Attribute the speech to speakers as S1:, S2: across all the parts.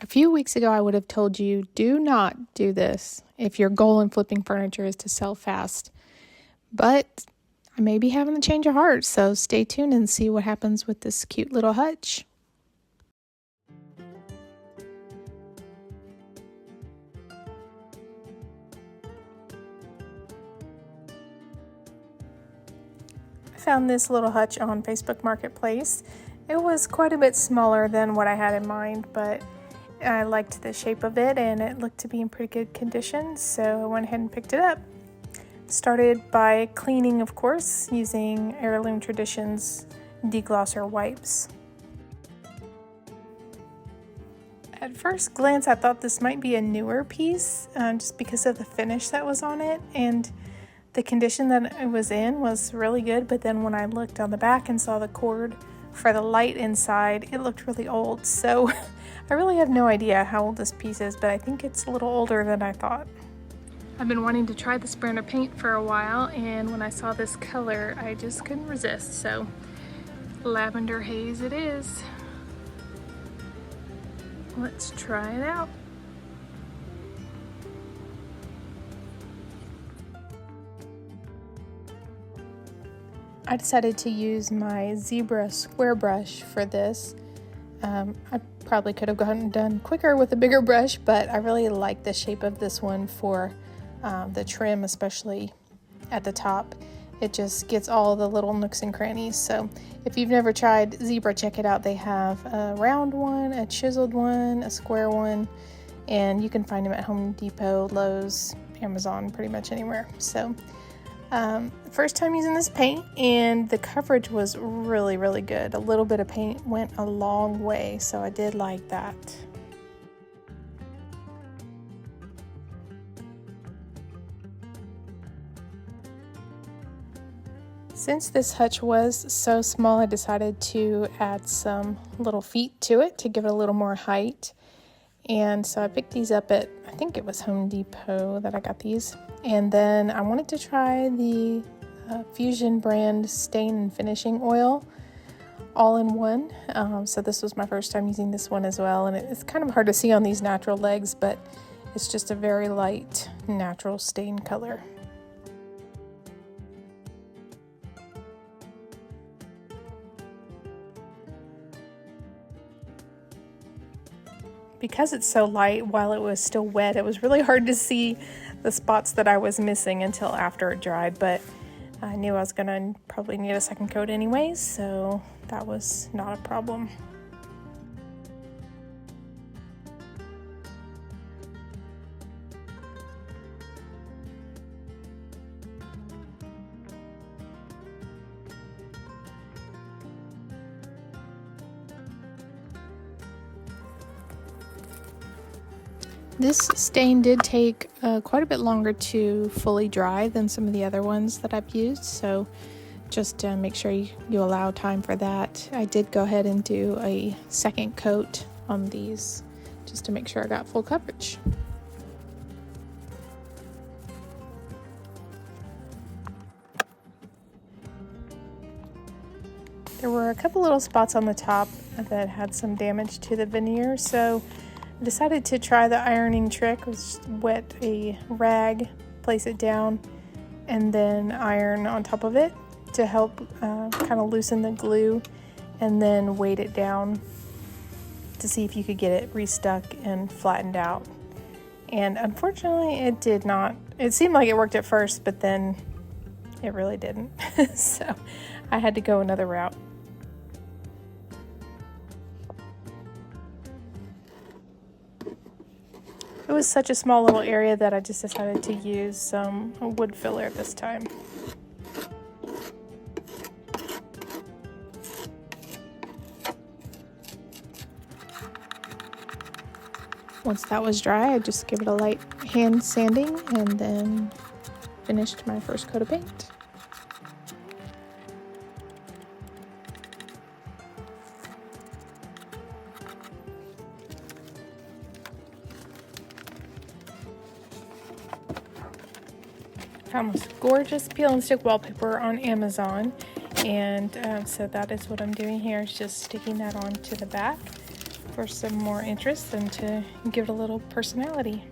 S1: A few weeks ago, I would have told you, do not do this if your goal in flipping furniture is to sell fast. But I may be having a change of heart, so stay tuned and see what happens with this cute little Hutch. I found this little Hutch on Facebook Marketplace. It was quite a bit smaller than what I had in mind, but I liked the shape of it and it looked to be in pretty good condition, so I went ahead and picked it up. Started by cleaning, of course, using Heirloom Traditions deglosser wipes. At first glance, I thought this might be a newer piece just because of the finish that was on it, and the condition that it was in was really good, but then when I looked on the back and saw the cord for the light inside, it looked really old. So I really have no idea how old this piece is, but I think it's a little older than I thought. I've been wanting to try this brand of paint for a while, and when I saw this color, I just couldn't resist. So lavender haze it is. Let's try it out. I decided to use my zebra square brush for this. I probably could have gotten done quicker with a bigger brush, but I really like the shape of this one for the trim, especially at the top. It just gets all the little nooks and crannies. So if you've never tried zebra, check it out. They have a round one, a chiseled one, a square one, and you can find them at Home Depot, Lowe's, Amazon, pretty much anywhere. So first time using this paint, and the coverage was really, really good. A little bit of paint went a long way, so I did like that. Since this Hutch was so small, I decided to add some little feet to it to give it a little more height. And so I picked these up at, I think it was Home Depot that I got these. And then I wanted to try the Fusion brand stain and finishing oil all in one. So this was my first time using this one as well. And it's kind of hard to see on these natural legs, but it's just a very light natural stain color. Because it's so light, while it was still wet, it was really hard to see the spots that I was missing until after it dried, but I knew I was gonna probably need a second coat anyways, so that was not a problem. This stain did take quite a bit longer to fully dry than some of the other ones that I've used, so just make sure you allow time for that. I did go ahead and do a second coat on these just to make sure I got full coverage. There were a couple little spots on the top that had some damage to the veneer, so I decided to try the ironing trick. Just wet a rag, place it down, and then iron on top of it to help kind of loosen the glue, and then weight it down to see if you could get it restuck and flattened out. And unfortunately it did not. It seemed like it worked at first, but then it really didn't. So I had to go another route. It was such a small little area that I just decided to use some wood filler this time. Once that was dry, I just gave it a light hand sanding and then finished my first coat of paint. Found this gorgeous peel and stick wallpaper on Amazon, and so that is what I'm doing here, is just sticking that onto the back. for some more interest and to give it a little personality.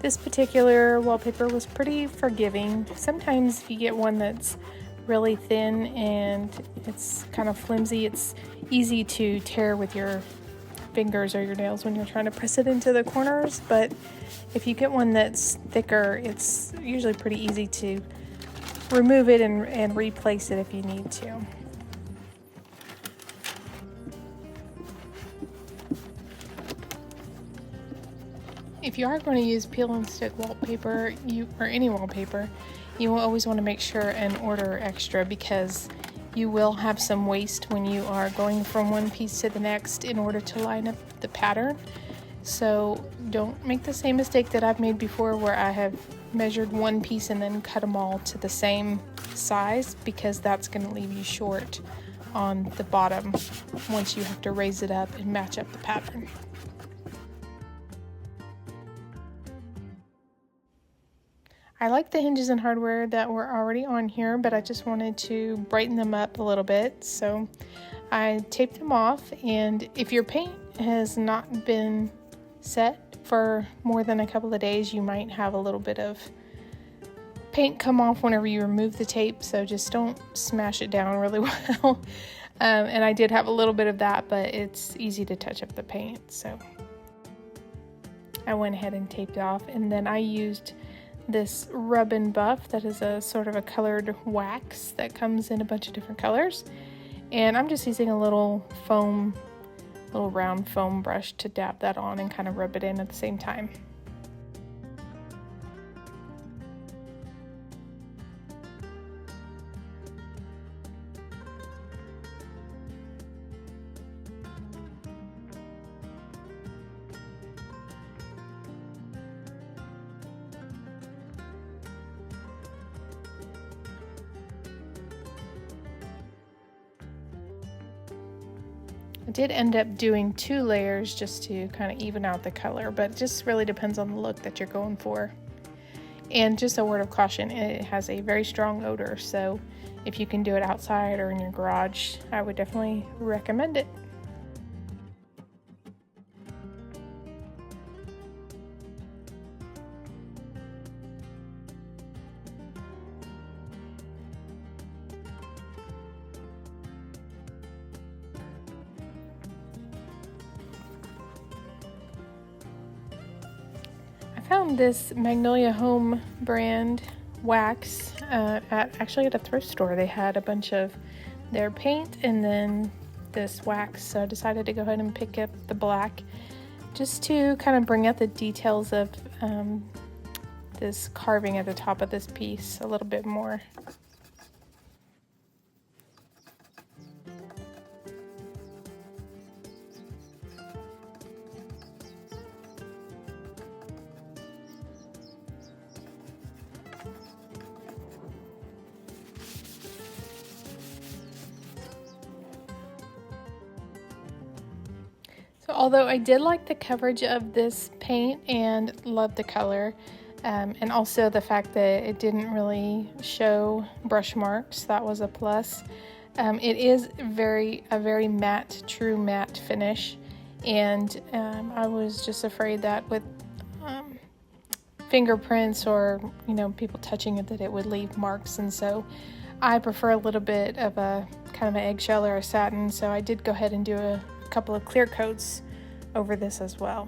S1: This particular wallpaper was pretty forgiving. Sometimes if you get one that's really thin and it's kind of flimsy, it's easy to tear with your fingers or your nails when you're trying to press it into the corners, but if you get one that's thicker, it's usually pretty easy to remove it and replace it if you need to. If you are going to use peel and stick wallpaper, or any wallpaper, you will always want to make sure and order extra, because you will have some waste when you are going from one piece to the next in order to line up the pattern. So don't make the same mistake that I've made before, where I have measured one piece and then cut them all to the same size, because that's going to leave you short on the bottom once you have to raise it up and match up the pattern. I like the hinges and hardware that were already on here, but I just wanted to brighten them up a little bit. So I taped them off, and if your paint has not been set for more than a couple of days, you might have a little bit of paint come off whenever you remove the tape, so just don't smash it down really well. And I did have a little bit of that, but it's easy to touch up the paint, so I went ahead and taped it off. And then I used this rub and buff that is a sort of a colored wax that comes in a bunch of different colors, and I'm just using a little round foam brush to dab that on and kind of rub it in at the same time. I did end up doing 2 layers just to kind of even out the color, but it just really depends on the look that you're going for. And just a word of caution, it has a very strong odor, so if you can do it outside or in your garage, I would definitely recommend it. I found this Magnolia Home brand wax actually at a thrift store. They had a bunch of their paint and then this wax, so I decided to go ahead and pick up the black just to kind of bring out the details of this carving at the top of this piece a little bit more. So although I did like the coverage of this paint and love the color, and also the fact that it didn't really show brush marks, that was a plus. It is a very matte, true matte finish, and I was just afraid that with fingerprints or people touching it, that it would leave marks, and so I prefer a little bit of a kind of an eggshell or a satin, so I did go ahead and do a couple of clear coats over this as well.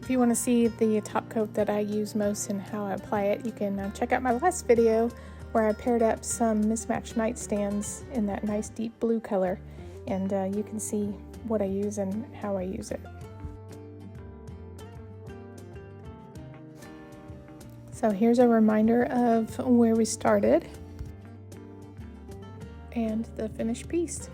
S1: If you want to see the top coat that I use most and how I apply it, you can check out my last video where I paired up some mismatched nightstands in that nice deep blue color, and you can see what I use and how I use it. So here's a reminder of where we started and the finished piece.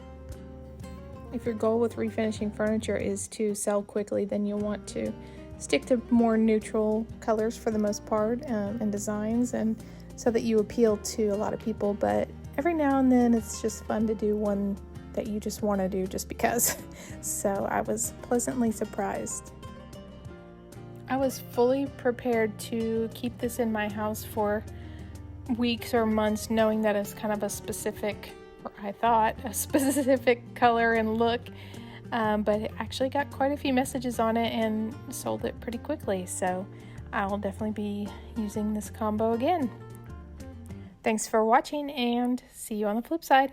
S1: If your goal with refinishing furniture is to sell quickly, then you'll want to stick to more neutral colors for the most part, and designs, and so that you appeal to a lot of people. But every now and then it's just fun to do one that you just want to do just because. So I was pleasantly surprised. I was fully prepared to keep this in my house for weeks or months, knowing that it's kind of a specific, or I thought, a specific color and look. But it actually got quite a few messages on it and sold it pretty quickly. So I'll definitely be using this combo again. Thanks for watching, and see you on the flip side.